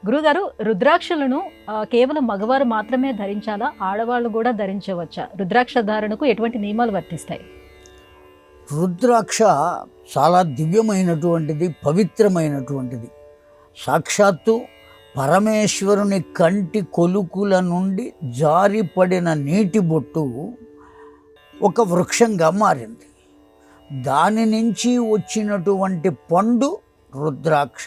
గురుగారు, రుద్రాక్షలను కేవలం మగవారు మాత్రమే ధరించాలా? ఆడవాళ్ళు కూడా ధరించవచ్చా? రుద్రాక్ష ధారణకు ఎటువంటి నియమాలు వర్తిస్తాయి? రుద్రాక్ష చాలా దివ్యమైనటువంటిది, పవిత్రమైనటువంటిది. సాక్షాత్తు పరమేశ్వరుని కంటి కొలుకుల నుండి జారిపడిన నీటి బొట్టు ఒక వృక్షంగా మారింది. దాని నుంచి వచ్చినటువంటి పండు రుద్రాక్ష.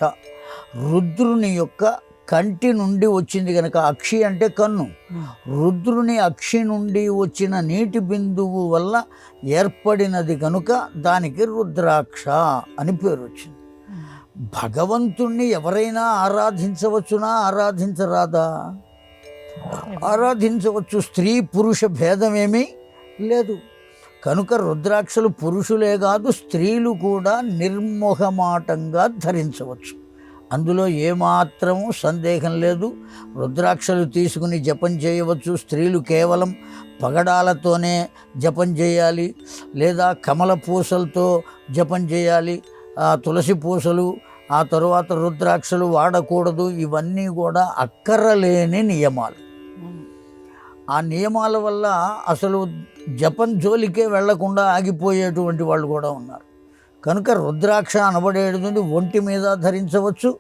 రుద్రుని యొక్క కంటి నుండి వచ్చింది కనుక, అక్షి అంటే కన్ను, రుద్రుని అక్షి నుండి వచ్చిన నీటి బిందువు వల్ల ఏర్పడినది కనుక దానికి రుద్రాక్ష అని పేరు వచ్చింది. భగవంతుణ్ణి ఎవరైనా ఆరాధించవచ్చునా? ఆరాధించరాదా? ఆరాధించవచ్చు. స్త్రీ పురుష భేదమేమీ లేదు. కనుక రుద్రాక్షలు పురుషులే కాదు, స్త్రీలు కూడా నిర్మోహమాటంగా ధరించవచ్చు. అందులో ఏమాత్రము సందేహం లేదు. రుద్రాక్షలు తీసుకుని జపం చేయవచ్చు. స్త్రీలు కేవలం పగడాలతోనే జపం చేయాలి, లేదా కమల పూసలతో జపం చేయాలి, తులసి పూసలు, ఆ తరువాత రుద్రాక్షలు వాడకూడదు. ఇవన్నీ కూడా అక్కరలేని నియమాలు. ఆ నియమాల వల్ల అసలు జపం జోలికే వెళ్లకుండా ఆగిపోయేటువంటి వాళ్ళు కూడా ఉన్నారు. కనుక రుద్రాక్ష అనబడేది ఒంటి మీద ధరించవచ్చు,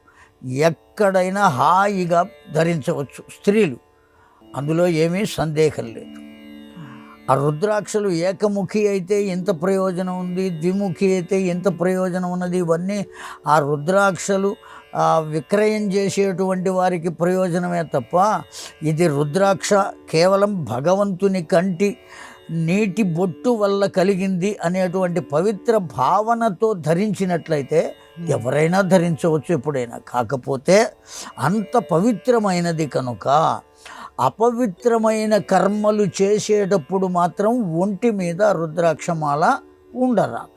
ఎక్కడైనా హాయిగా ధరించవచ్చు స్త్రీలు. అందులో ఏమీ సందేహం లేదు. ఆ రుద్రాక్షలు ఏకముఖి అయితే ఎంత ప్రయోజనం ఉంది, ద్విముఖి అయితే ఎంత ప్రయోజనం ఉన్నది. ఇవన్నీ ఆ రుద్రాక్షలు విక్రయం చేసేటువంటి వారికి ప్రయోజనమే తప్ప, ఇది రుద్రాక్ష కేవలం భగవంతుని కంటి నీటి బొట్టు వల్ల కలిగింది అనేటువంటి పవిత్ర భావనతో ధరించినట్లయితే ఎవరైనా ధరించవచ్చు ఎప్పుడైనా. కాకపోతే అంత పవిత్రమైనది కనుక అపవిత్రమైన కర్మలు చేసేటప్పుడు మాత్రం ఒంటి మీద రుద్రాక్షమాల ఉండరాదు.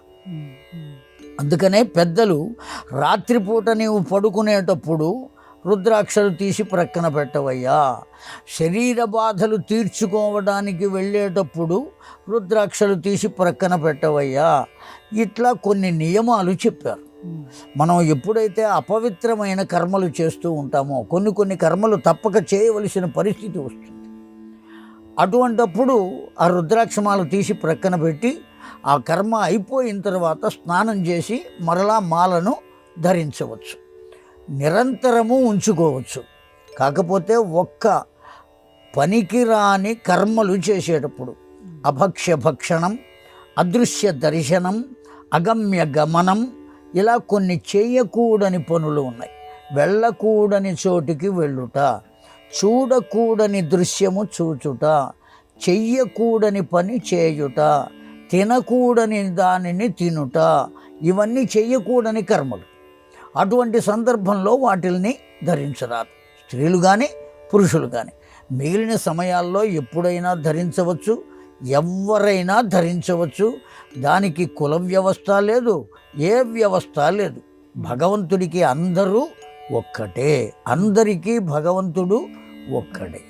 అందుకనే పెద్దలు రాత్రిపూట నీవు పడుకునేటప్పుడు రుద్రాక్షలు తీసి ప్రక్కన పెట్టవయ్యా, శరీర బాధలు తీర్చుకోవడానికి వెళ్ళేటప్పుడు రుద్రాక్షలు తీసి ప్రక్కన పెట్టవయ్యా, ఇట్లా కొన్ని నియమాలు చెప్పారు. మనం ఎప్పుడైతే అపవిత్రమైన కర్మలు చేస్తూ ఉంటామో కొన్ని కర్మలు తప్పక చేయవలసిన పరిస్థితి వస్తుంది. అటువంటప్పుడు ఆ రుద్రాక్షమాలు తీసి ప్రక్కన పెట్టి ఆ కర్మ అయిపోయిన తర్వాత స్నానం చేసి మరలా మాలను ధరించవచ్చు, నిరంతరము ఉంచుకోవచ్చు. కాకపోతే ఒక్క పనికిరాని కర్మలు చేసేటప్పుడు అభక్ష్య భక్షణం, అదృశ్య దర్శనం, అగమ్య గమనం, ఇలా కొన్ని చేయకూడని పనులు ఉన్నాయి. వెళ్ళకూడని చోటికి వెళ్ళుట, చూడకూడని దృశ్యము చూచుట, చెయ్యకూడని పని చేయుట, తినకూడని దానిని తినుట, ఇవన్నీ చెయ్యకూడని కర్మలు. అటువంటి సందర్భంలో వాటిల్ని ధరించరాదు, స్త్రీలు కానీ పురుషులు కానీ. మిగిలిన సమయాల్లో ఎప్పుడైనా ధరించవచ్చు, ఎవరైనా ధరించవచ్చు. దానికి కుల వ్యవస్థ లేదు, ఏ వ్యవస్థ లేదు. భగవంతుడికి అందరూ ఒక్కటే, అందరికీ భగవంతుడు ఒక్కడే.